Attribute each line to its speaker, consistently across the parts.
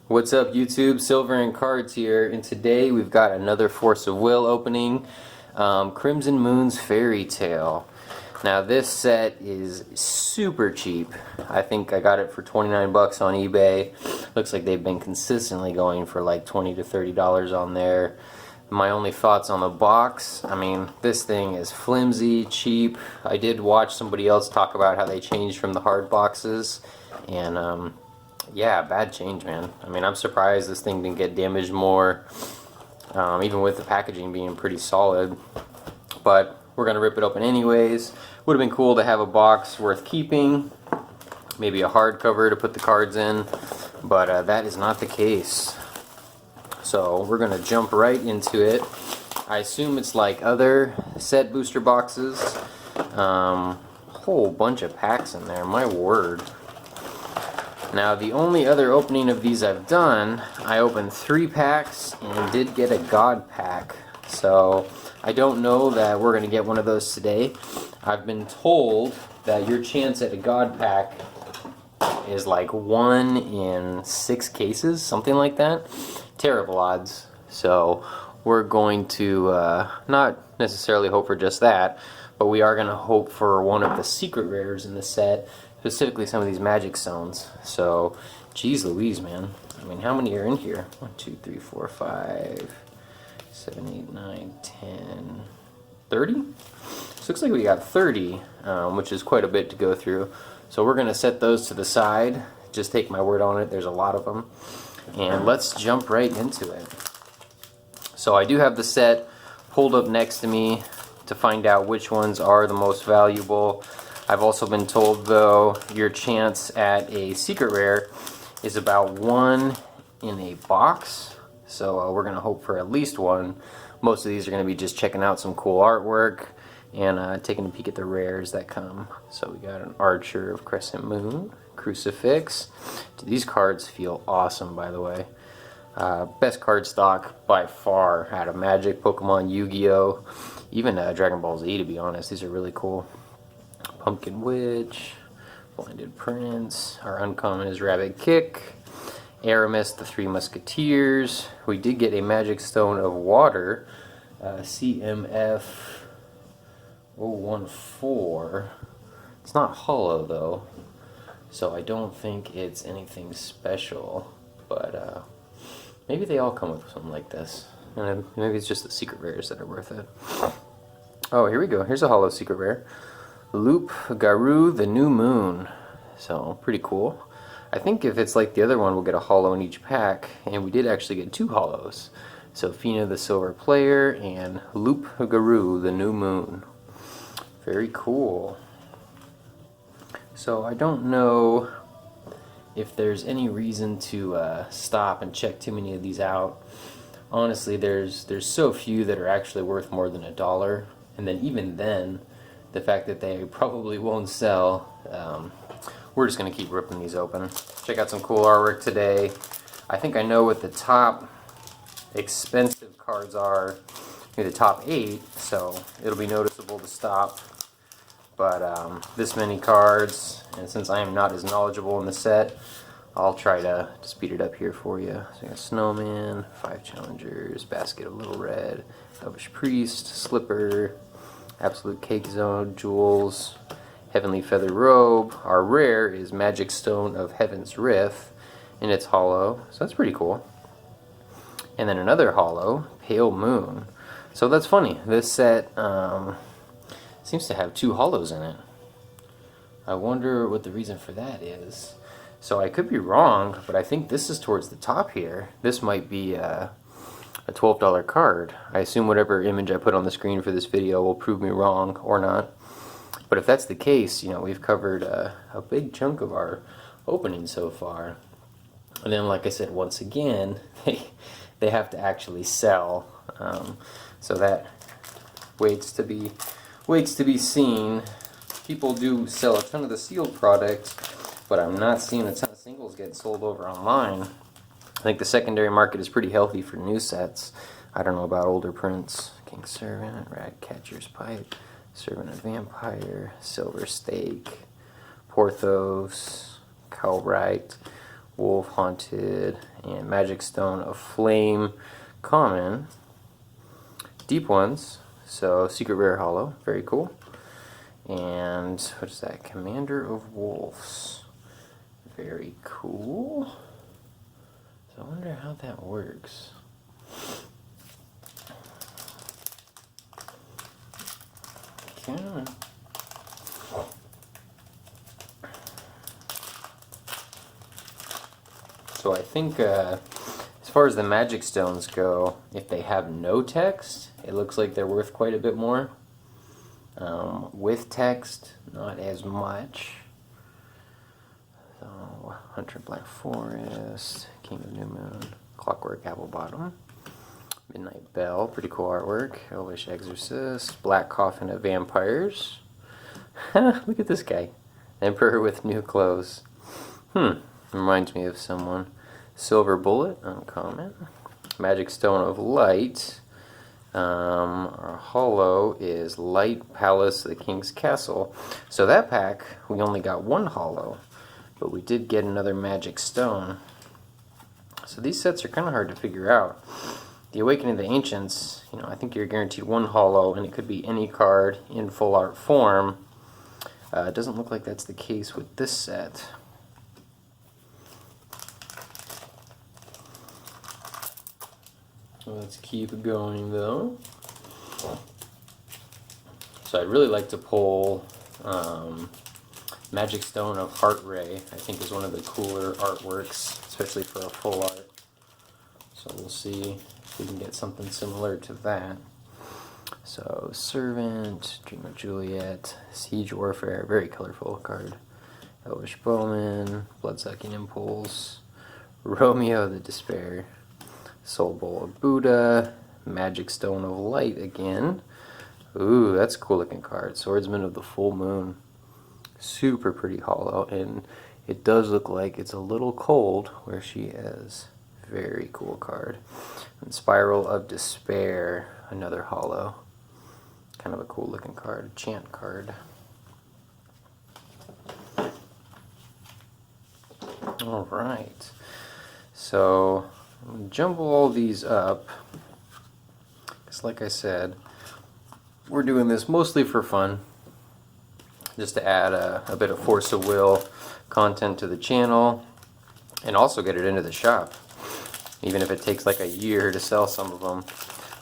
Speaker 1: What's up YouTube? Silver and Cards here, and today we've got another Force of Will opening, Crimson Moon's Fairy Tale. Now this set is super cheap. I think I got it for 29 bucks on eBay. Looks like they've been consistently going for like $20 to $30 on there. My only thoughts on the box, I mean, this thing is flimsy, cheap. I did watch somebody else talk about how they changed from the hard boxes, and yeah, bad change, man. I mean, I'm surprised this thing didn't get damaged more, even with the packaging being pretty solid. But we're gonna rip it open anyways. Would have been cool to have a box worth keeping, maybe a hardcover to put the cards in, but that is not the case. So we're gonna jump right into it. I assume it's like other set booster boxes. Whole bunch of packs in there, my word. Now the only other opening of these I've done, I opened 3 packs and did get a God pack. So I don't know that we're gonna get one of those today. I've been told that your chance at a God pack is like 1 in 6 cases, something like that. Terrible odds. So we're going to not necessarily hope for just that, but we are going to hope for one of the secret rares in the set, specifically some of these magic stones. So geez Louise, man. I mean, how many are in here? 1, 2, 3, 4, 5, 7, 8, 9, 10, 30? So looks like we got 30, which is quite a bit to go through. So we're going to set those to the side. Just take my word on it, there's a lot of them. And let's jump right into it. So I do have the set pulled up next to me to find out which ones are the most valuable. I've also been told, though, your chance at a secret rare is about 1 in a box. So we're going to hope for at least 1. Most of these are going to be just checking out some cool artwork and taking a peek at the rares that come. So we got an Archer of Crescent Moon, Crucifix. These cards feel awesome, by the way. Best card stock by far out of Magic, Pokemon, Yu-Gi-Oh, even Dragon Ball Z, to be honest. These are really cool. Pumpkin Witch, Blinded Prince. Our uncommon is Rabbit Kick. Aramis, the Three Musketeers. We did get a Magic Stone of Water, CMF 014. It's not hollow though, so I don't think it's anything special, but maybe they all come with something like this, and maybe it's just the secret rares that are worth it. Oh, here we go. Here's a hollow secret rare. Loup-Garou, the New Moon. So pretty cool. I think if it's like the other one, we'll get a hollow in each pack, and we did actually get 2 hollows. So Fina, the Silver Player, and Loup-Garou, the New Moon. Very cool. So I don't know if there's any reason to stop and check too many of these out. Honestly, there's so few that are actually worth more than $1, and then even then, the fact that they probably won't sell, we're just going to keep ripping these open. Check out some cool artwork today. I think I know what the top expensive cards are, maybe the top 8, so it'll be noticeable to stop. But this many cards, and since I am not as knowledgeable in the set, I'll try to speed it up here for you. So we got Snowman, 5 Challengers, Basket of Little Red, Elvish Priest, Slipper, Absolute Cake Zone, Jewels, Heavenly Feather Robe. Our rare is Magic Stone of Heaven's Rift, and it's hollow, so that's pretty cool. And then another hollow, Pale Moon. So that's funny. This set seems to have 2 hollows in it. I wonder what the reason for that is. So I could be wrong, but I think this is towards the top here. This might be a $12 card. I assume whatever image I put on the screen for this video will prove me wrong or not. But if that's the case, you know, we've covered a big chunk of our opening so far. And then, like I said, once again, they have to actually sell. So that waits to be seen. People do sell a ton of the sealed products, but I'm not seeing a ton of singles get sold over online. I think the secondary market is pretty healthy for new sets. I don't know about older prints. King's Servant, Ratcatcher's Pipe, Servant of Vampire, Silver Stake, Porthos, Calrite, Wolf, Haunted, and Magic Stone of Flame common. Deep ones, so Secret Rare Hollow, very cool. And what is that? Commander of Wolves. Very cool. So I wonder how that works. Okay. So I think as far as the Magic Stones go, if they have no text, it looks like they're worth quite a bit more. With text, not as much. So Hunter Black Forest, King of New Moon, Clockwork Apple Bottom, Midnight Bell, pretty cool artwork, Elvish Exorcist, Black Coffin of Vampires. Look at this guy. Emperor with new clothes. Reminds me of someone. Silver Bullet, uncommon. Magic Stone of Light. Our holo is Light Palace of the King's Castle. So that pack, we only got one holo, but we did get another Magic Stone. So these sets are kind of hard to figure out. The Awakening of the Ancients, I think you're guaranteed one holo, and it could be any card in full art form. It doesn't look like that's the case with this set. Let's keep going though. So I'd really like to pull Magic Stone of Heartray. I think is one of the cooler artworks, especially for a full art. So we'll see if we can get something similar to that. So Servant, Dream of Juliet, Siege Warfare, very colorful card. Elvish Bowman, Bloodsucking Impulse, Romeo the Despair, Soul Bowl of Buddha, Magic Stone of Light again. Ooh, that's a cool looking card. Swordsman of the Full Moon. Super pretty holo, and it does look like it's a little cold where she is. Very cool card. And Spiral of Despair, another holo. Kind of a cool looking card. Chant card. Alright. So jumble all these up, because like I said, we're doing this mostly for fun, just to add a bit of Force of Will content to the channel, and also get it into the shop, even if it takes like a year to sell some of them.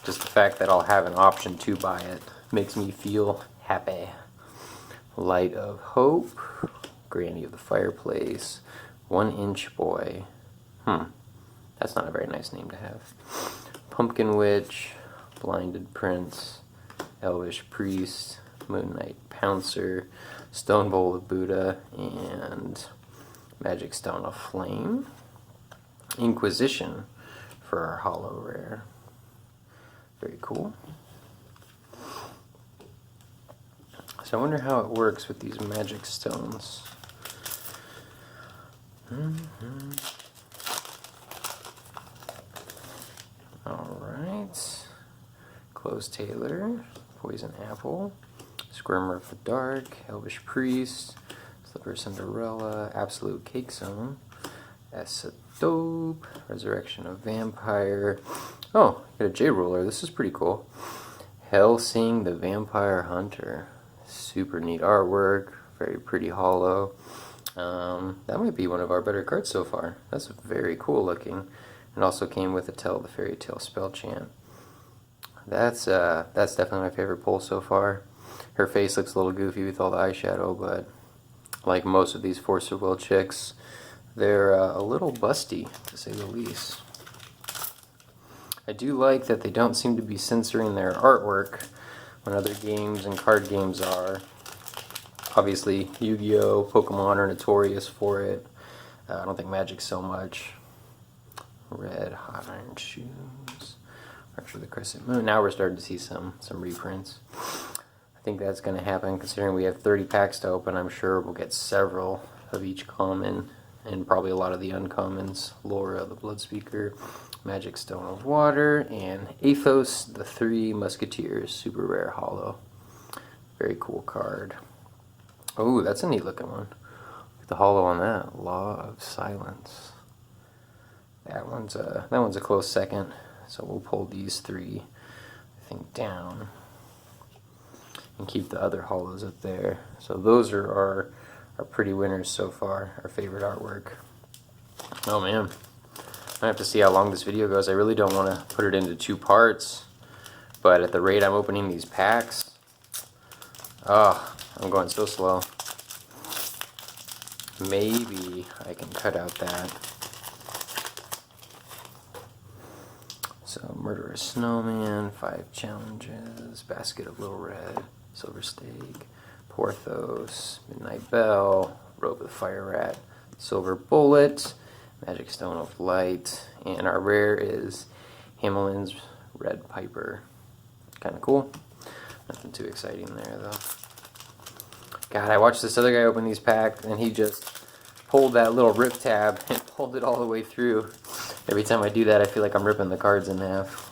Speaker 1: Just the fact that I'll have an option to buy it makes me feel happy. Light of Hope, Granny of the Fireplace, 1 Inch Boy. That's not a very nice name to have. Pumpkin Witch, Blinded Prince, Elvish Priest, Moon Knight Pouncer, Stone Bowl of Buddha, and Magic Stone of Flame. Inquisition for our holo rare. Very cool. So I wonder how it works with these Magic Stones. Alright. Close Taylor, Poison Apple, Squirmer of the Dark, Elvish Priest, Slipper Cinderella, Absolute Cake Zone, Esadobe, Resurrection of Vampire. Oh, got a J-Ruler. This is pretty cool. Hellsing the Vampire Hunter. Super neat artwork. Very pretty holo. That might be one of our better cards so far. That's very cool looking. And also came with a Tell the Fairy Tale spell chant. That's definitely my favorite pull so far. Her face looks a little goofy with all the eyeshadow, but like most of these Force of Will chicks, they're a little busty, to say the least. I do like that they don't seem to be censoring their artwork when other games and card games are. Obviously, Yu-Gi-Oh!, Pokemon are notorious for it. I don't think Magic so much. Red Hot Iron Shoes, Archer of the Crescent Moon. Now we're starting to see some reprints. I think that's going to happen considering we have 30 packs to open. I'm sure we'll get several of each common and probably a lot of the uncommons. Laura the Bloodspeaker, Magic Stone of Water, and Athos the Three Musketeers, super rare holo. Very cool card. Oh, that's a neat looking one. Look at the holo on that. Law of Silence. That one's a close second. So we'll pull these three, I think, down and keep the other hollows up there. So those are our pretty winners so far, our favorite artwork. Oh man, I have to see how long this video goes. I really don't want to put it into 2 parts, but at the rate I'm opening these packs, oh, I'm going so slow. Maybe I can cut out that. So, Murderous Snowman, 5 Challenges, Basket of Little Red, Silver Stake, Porthos, Midnight Bell, Robe of the Fire Rat, Silver Bullet, Magic Stone of Light, and our rare is Hamelin's Red Piper. Kind of cool. Nothing too exciting there, though. God, I watched this other guy open these packs, and he just pulled that little rip tab and pulled it all the way through. Every time I do that, I feel like I'm ripping the cards in half.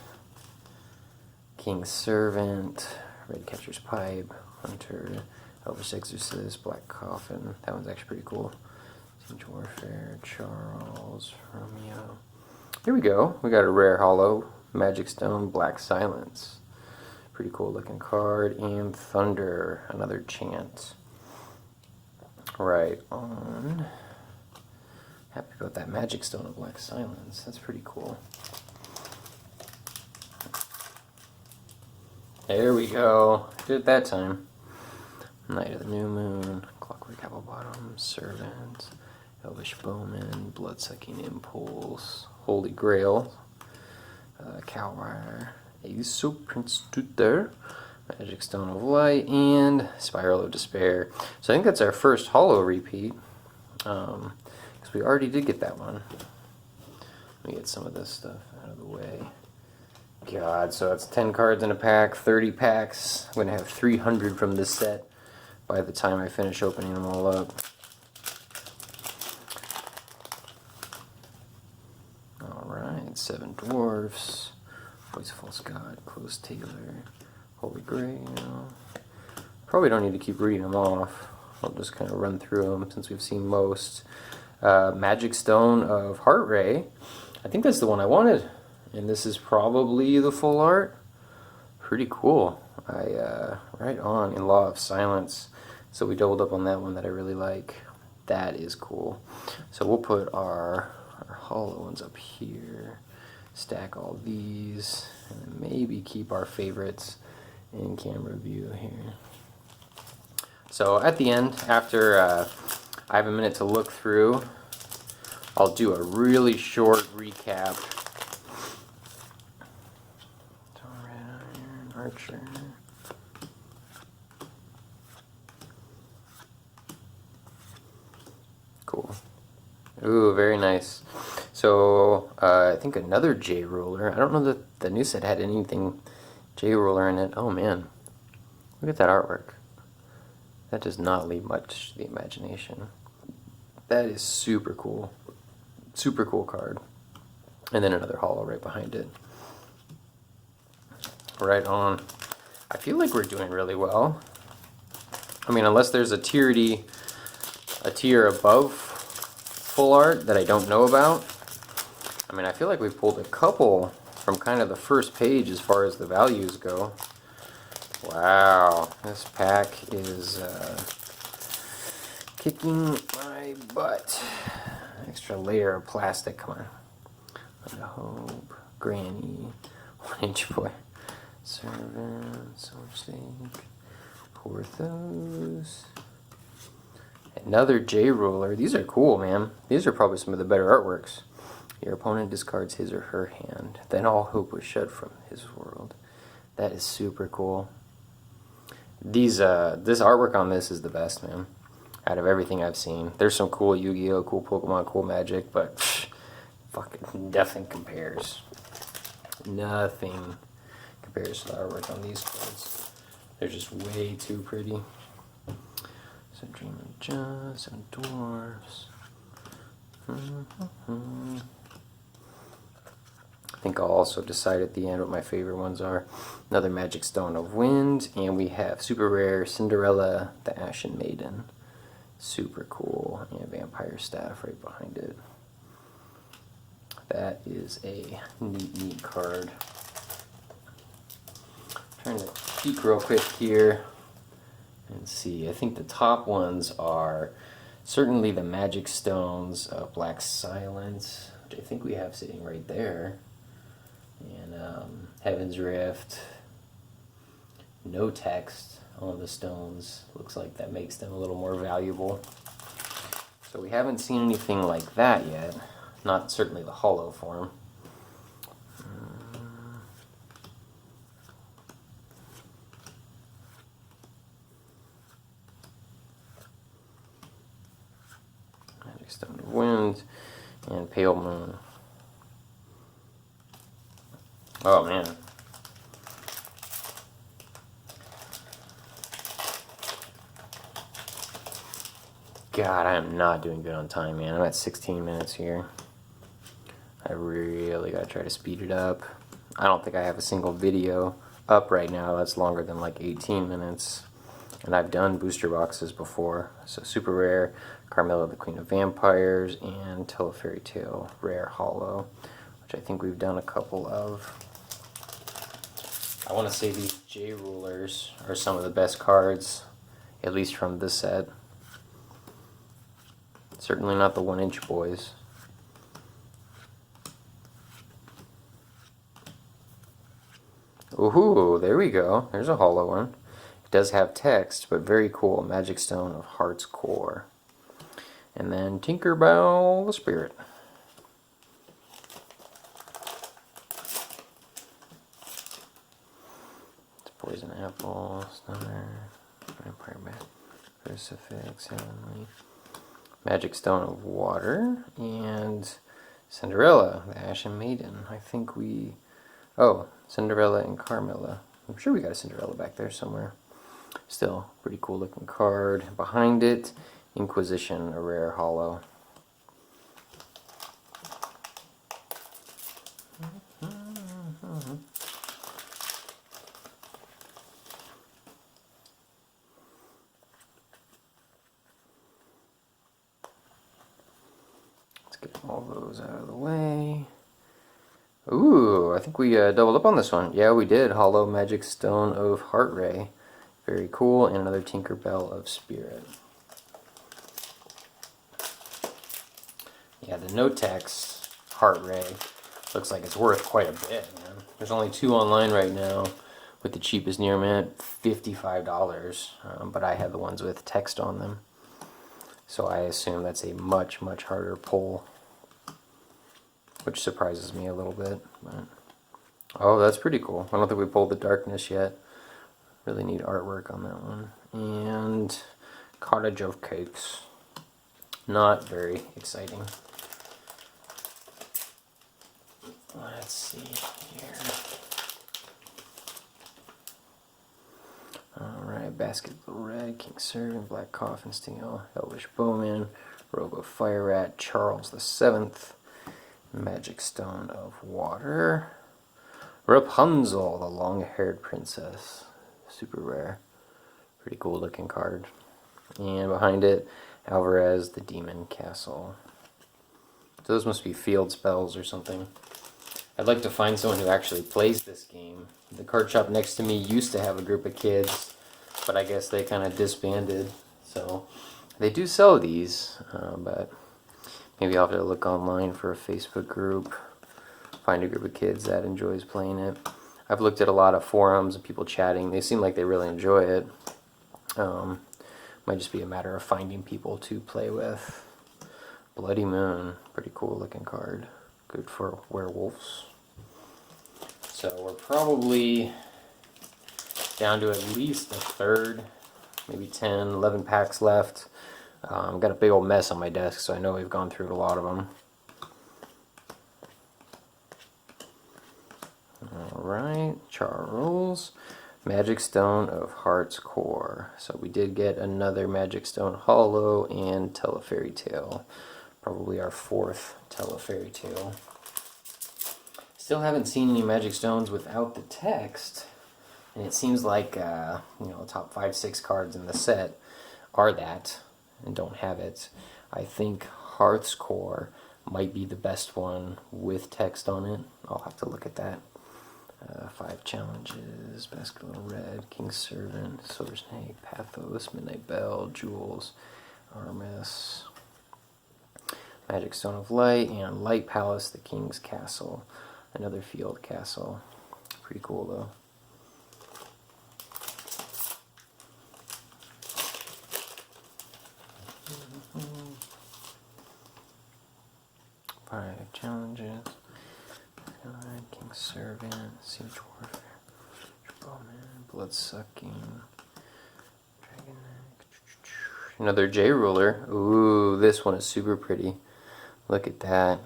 Speaker 1: King's Servant, Red Catcher's Pipe, Hunter, Elvish Exorcist, Black Coffin. That one's actually pretty cool. Siege Warfare, Charles, Romeo. Here we go. We got a rare hollow, Magic Stone, Black Silence. Pretty cool looking card. And Thunder, another chant. Right on. Happy about that Magic Stone of Black Silence. That's pretty cool. There we go. Did it that time. Night of the New Moon, Clockwork Apple Bottom, Servant, Elvish Bowman, Bloodsucking Impulse, Holy Grail, Cowwire, Aesop, Prince Tutor, Magic Stone of Light, and Spiral of Despair. So I think that's our first holo repeat. Because we already did get that one. Let me get some of this stuff out of the way. God, so that's 10 cards in a pack, 30 packs. I'm going to have 300 from this set by the time I finish opening them all up. Alright, 7 Dwarfs, Voice of False God, Close Tailor, Holy Grail. Probably don't need to keep reading them off. I'll just kind of run through them since we've seen most. Magic Stone of Heart Ray. I think that's the one I wanted. And this is probably the full art. Pretty cool. Right on, in Law of Silence. So we doubled up on that one that I really like. That is cool. So we'll put our hollow ones up here. Stack all these. And then maybe keep our favorites in camera view here. So at the end, after I have a minute to look through, I'll do a really short recap. Red Iron, Archer. Cool. Ooh, very nice. So, I think another J-Ruler. I don't know that the new set had anything J-Ruler in it. Oh man, look at that artwork. That does not leave much to the imagination. That is super cool. Super cool card. And then another holo right behind it. Right on. I feel like we're doing really well. I mean, unless there's a tier above full art that I don't know about. I mean, I feel like we've pulled a couple from kind of the first page as far as the values go. Wow, this pack is kicking my butt. Extra layer of plastic, come on. Under Hope, Granny, 1-inch boy, Servant, Silver Stake, Porthos. Another J-Ruler. These are cool, man. These are probably some of the better artworks. Your opponent discards his or her hand. Then all hope was shed from his world. That is super cool. This artwork on this is the best, man. Out of everything I've seen. There's some cool Yu-Gi-Oh, cool Pokemon, cool Magic, but fucking nothing compares. Nothing compares to the artwork on these cards. They're just way too pretty. So Dream of Just, 7 Dwarfs. I think I'll also decide at the end what my favorite ones are. Another Magic Stone of Wind, and we have super rare Cinderella, the Ashen Maiden. Super cool, and Vampire Staff right behind it. That is a neat card. Trying to peek real quick here and see. I think the top ones are certainly the Magic Stones of Black Silence, which I think we have sitting right there. And Heaven's Rift. No text on the stones. Looks like that makes them a little more valuable. So we haven't seen anything like that yet. Not certainly the hollow form. Magic Stone of Wind and Pale Moon. Oh man. God, I am not doing good on time, man. I'm at 16 minutes here. I really gotta try to speed it up. I don't think I have a single video up right now that's longer than like 18 minutes. And I've done booster boxes before. So Super Rare, Carmilla the Queen of Vampires, and Telefairy Tale Rare Hollow, which I think we've done a couple of. I want to say these J Rulers are some of the best cards, at least from this set. Certainly not the 1-inch boys. Ooh, there we go. There's a hollow one. It does have text, but very cool. Magic Stone of Heart's Core. And then Tinkerbell the Spirit. It's Poison Apple, Stunner, Vampire Bat, Crucifix, Heavenly. Magic Stone of Water, and Cinderella, the Ashen Maiden. I think we... Oh, Cinderella and Carmilla. I'm sure we got a Cinderella back there somewhere. Still, pretty cool looking card. Behind it, Inquisition, a rare hollow. Get all those out of the way. Ooh, I think we doubled up on this one. Yeah, we did. Hollow Magic Stone of Heartray. Very cool. And another Tinkerbell of Spirit. Yeah, the no text Heartray looks like it's worth quite a bit, man. There's only 2 online right now with the cheapest near mint, $55. But I had the ones with text on them. So I assume that's a much harder pull, which surprises me a little bit. But, oh, that's pretty cool. I don't think we pulled the Darkness yet. Really need artwork on that one. And Cottage of Cakes. Not very exciting. Let's see here. Alright, Basketball Red, King Servant, Black Coffin Steel, Elvish Bowman, Rogue of Fire Rat, Charles VII, Magic Stone of Water, Rapunzel, the long-haired princess, super rare, pretty cool looking card, and behind it, Alvarez, the Demon Castle. So those must be field spells or something. I'd like to find someone who actually plays this game. The card shop next to me used to have a group of kids, but I guess they kind of disbanded. So they do sell these, but maybe I'll have to look online for a Facebook group, find a group of kids that enjoys playing it. I've looked at a lot of forums and people chatting. They seem like they really enjoy it. Might just be a matter of finding people to play with. Bloody Moon, pretty cool looking card. Good for werewolves. So we're probably down to at least a third, maybe 10, 11 packs left. Got a big old mess on my desk, so I know we've gone through a lot of them. Alright, Charles. Magic Stone of Heart's Core. So we did get another Magic Stone Hollow and Telefairy Tale. Probably our 4th Telefairy Tale. Still haven't seen any Magic Stones without the text. And it seems like, the top 5-6 cards in the set are that and don't have it. I think Heart's Core might be the best one with text on it. I'll have to look at that. 5 challenges, Baskerville Red, King's Servant, Silver Snake, Pathos, Midnight Bell, Jewels, Armis, Magic Stone of Light, and Light Palace, the King's Castle. Another field castle. Pretty cool though. Five challenges. King's Servant, Siege Warfare, Bowman, Blood Sucking, Dragon Neck. Another J Ruler. Ooh, this one is super pretty. Look at that.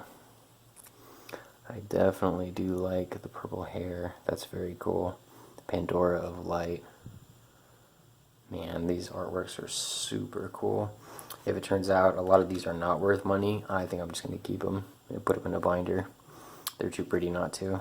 Speaker 1: I definitely do like the purple hair. That's very cool. The Pandora of Light. Man, these artworks are super cool. If it turns out a lot of these are not worth money, I think I'm just going to keep them and put them in a binder. They're too pretty not to.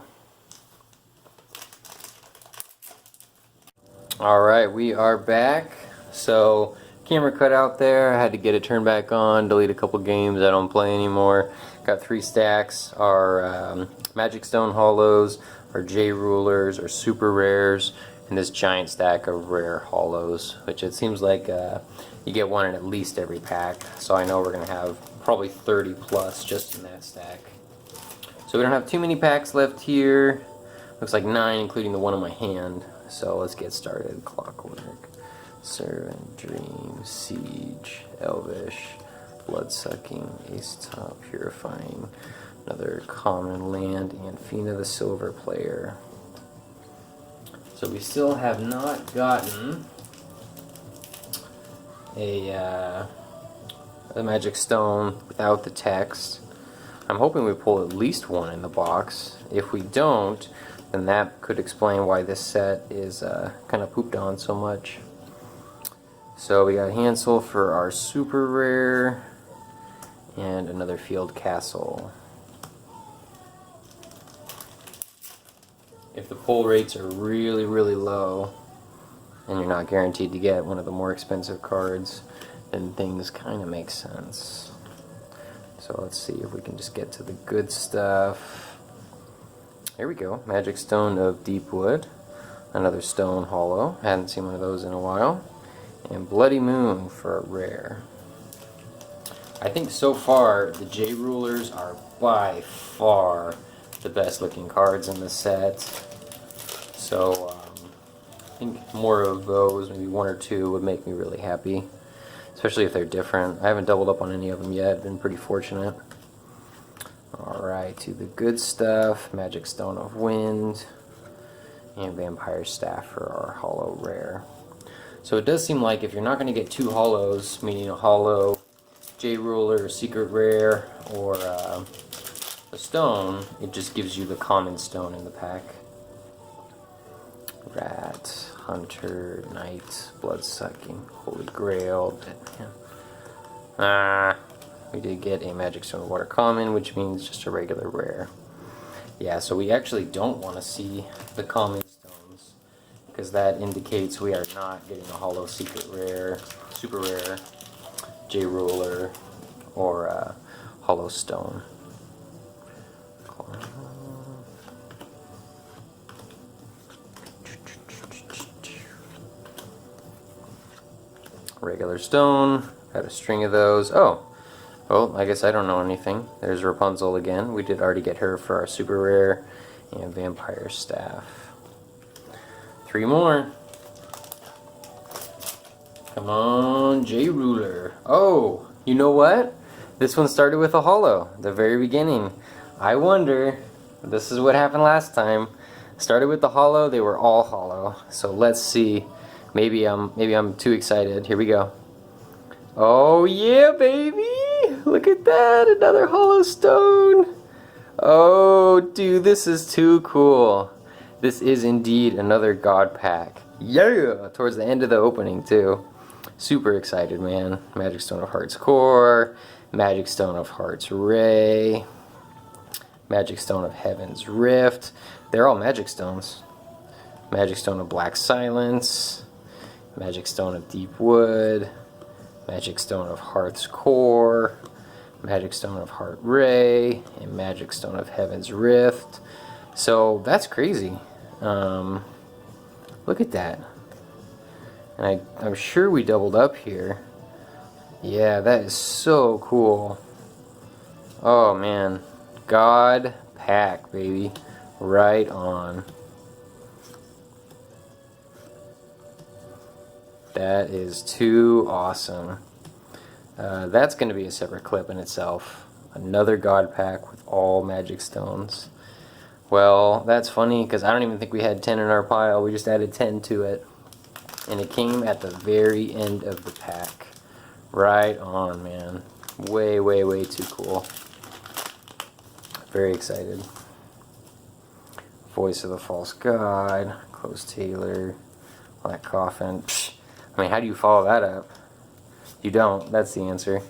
Speaker 1: Alright, we are back. So, camera cut out there. I had to get it turned back on, delete a couple games I don't play anymore. Got 3 stacks. Our Magic Stone Hollows, our J Rulers, our Super Rares, and this giant stack of rare Hollows, which it seems like you get one in at least every pack. So I know we're going to have probably 30 plus just in that stack. So we don't have too many packs left here. Looks like 9, including the one in my hand. So let's get started. Clockwork, Servant, Dream, Siege, Elvish, Bloodsucking, Ace Top, Purifying, another Common Land, and Fina the Silver Player. So we still have not gotten a Magic Stone without the text. I'm hoping we pull at least one in the box. If we don't, then that could explain why this set is kind of pooped on so much. So we got Hansel for our super rare, and another field castle. If the pull rates are really, really low, and you're not guaranteed to get one of the more expensive cards, then things kind of make sense. So let's see if we can just get to the good stuff. Here we go. Magic Stone of Deepwood. Another Stone Hollow. Hadn't seen one of those in a while. And Bloody Moon for a rare. I think so far the J Rulers are by far the best looking cards in the set. So I think more of those, maybe 1 or 2, would make me really happy. Especially if they're different. I haven't doubled up on any of them yet. Been pretty fortunate. Alright, to the good stuff. Magic Stone of Wind. And Vampire Staff for our Hollow Rare. So it does seem like if you're not going to get 2 Hollows, meaning a Hollow, J Ruler, Secret Rare, or a Stone, it just gives you the common stone in the pack. Rat, Hunter, Knight, Bloodsucking, Holy Grail. We did get a Magic Stone Water Common, which means just a regular rare. Yeah, so we actually don't want to see the common stones, because that indicates we are not getting a Hollow Secret Rare, Super Rare, J Ruler, or Hollow Stone. Regular stone, got a string of those. Oh, well, I guess I don't know anything. There's Rapunzel again. We did already get her for our super rare, and Vampire Staff. 3 more. Come on, J Ruler. Oh, you know what? This one started with a hollow, the very beginning. I wonder, this is what happened last time. Started with the hollow, they were all hollow. So let's see. Maybe I'm too excited. Here we go. Oh yeah, baby! Look at that, another hollow stone. Oh, dude, this is too cool. This is indeed another God pack. Yeah! Towards the end of the opening too. Super excited, man. Magic Stone of Heart's Core, Magic Stone of Heart's Ray, Magic Stone of Heaven's Rift. They're all Magic Stones. Magic Stone of Black Silence, Magic Stone of Deep Wood, Magic Stone of Hearth's Core, Magic Stone of Heart Ray, and Magic Stone of Heaven's Rift. So that's crazy. Look at that. And I'm sure we doubled up here. Yeah, that is so cool. Oh man, God Pack, baby. Right on. That is too awesome. That's going to be a separate clip in itself. Another God Pack with all Magic Stones. Well, that's funny because I don't even think we had 10 in our pile. We just added 10 to it. And it came at the very end of the pack. Right on, man. Way, way, way too cool. Very excited. Voice of the False God, Close Taylor, Black Coffin. Psh, I mean, how do you follow that up? You don't. That's the answer.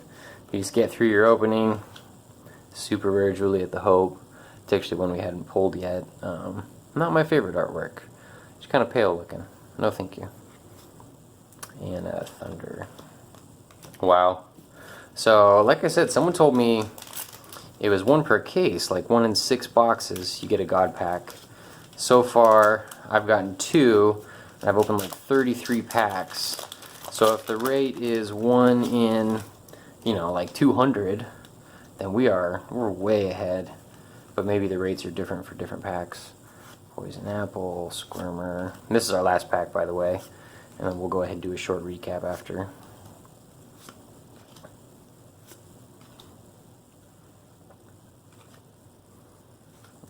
Speaker 1: You just get through your opening. Super rare Juliet the Hope. It's actually one we hadn't pulled yet. Not my favorite artwork. It's kind of pale looking. No thank you. And Thunder. Wow. So, like I said, someone told me it was 1 per case, like 1 in 6 boxes you get a God Pack. So far, I've gotten 2, and I've opened like 33 packs. So if the rate is 1 in, you know, like 200, then we're way ahead. But maybe the rates are different for different packs. Poison Apple, Squirmer. And this is our last pack, by the way. And then we'll go ahead and do a short recap after.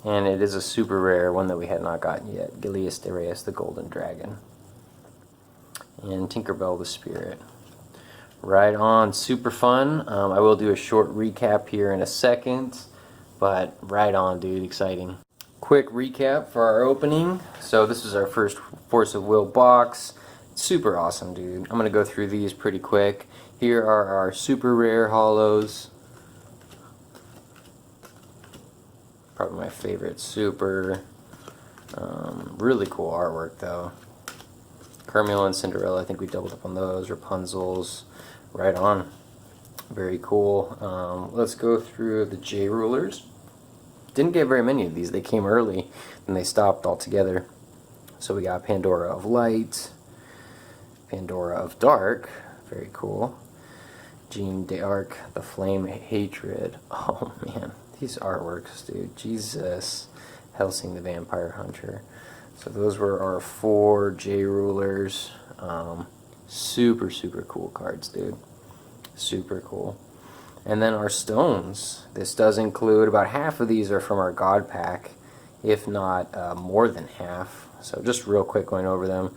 Speaker 1: And it is a super rare, one that we had not gotten yet. Gilius de Reyes, the Golden Dragon. And Tinkerbell the Spirit. Right on, super fun. I will do a short recap here in a second. But right on, dude, exciting. Quick recap for our opening. So this is our first Force of Will box. Super awesome, dude. I'm going to go through these pretty quick. Here are our super rare holos. Probably my favorite. Super. Really cool artwork, though. Carmilla and Cinderella, I think we doubled up on those. Rapunzel's. Right on. Very cool. Let's go through the J Rulers. Didn't get very many of these. They came early, and they stopped altogether. So we got Pandora of Light, Pandora of Dark. Very cool. Jeanne d'Arc, the Flame Hatred. Oh, man. These artworks, dude. Jesus. Helsing the Vampire Hunter. So those were our 4 J Rulers. Super, super cool cards, dude. Super cool. And then our stones. This does include about half of these are from our God Pack, if not more than half. So just real quick going over them.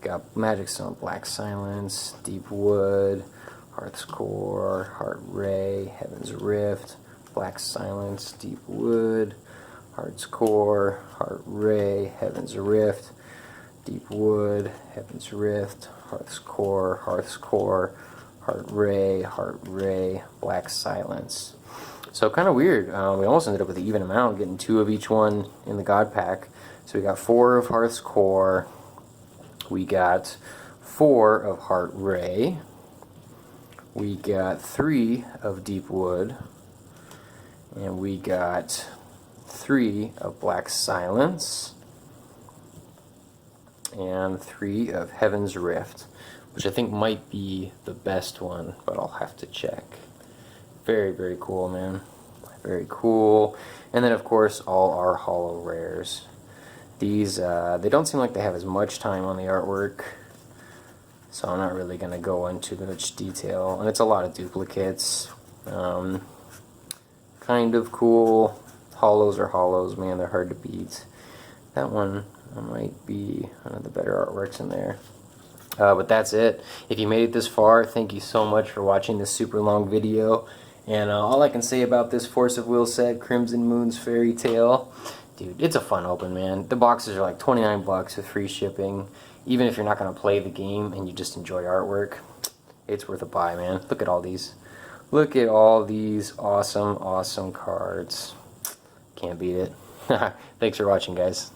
Speaker 1: Got Magic Stone, Black Silence, Deep Wood, Hearth's Core, Heart Ray, Heaven's Rift, Black Silence, Deep Wood, Hearth's Core, Heart Ray, Heaven's Rift, Deep Wood, Heaven's Rift, Hearth's Core, Heart Ray, Black Silence. So kind of weird. We almost ended up with an even amount, getting 2 of each one in the God Pack. So we got 4 of Hearth's Core. We got 4 of Heart Ray. We got 3 of Deep Wood. And we got 3 of Black Silence. And 3 of Heaven's Rift, which I think might be the best one, but I'll have to check. Very, very cool, man. Very cool. And then, of course, all our holo rares. These, they don't seem like they have as much time on the artwork, so I'm not really going to go into much detail. And it's a lot of duplicates. Kind of cool. Holos are holos, man. They're hard to beat. That one might be one of the better artworks in there. But that's it. If you made it this far, thank you so much for watching this super long video. And all I can say about this Force of Will set, Crimson Moon's Fairy Tale, dude, it's a fun open, man. The boxes are like 29 bucks with free shipping. Even if you're not going to play the game and you just enjoy artwork, it's worth a buy, man. Look at all these. Look at all these awesome, awesome cards. Can't beat it. Thanks for watching, guys.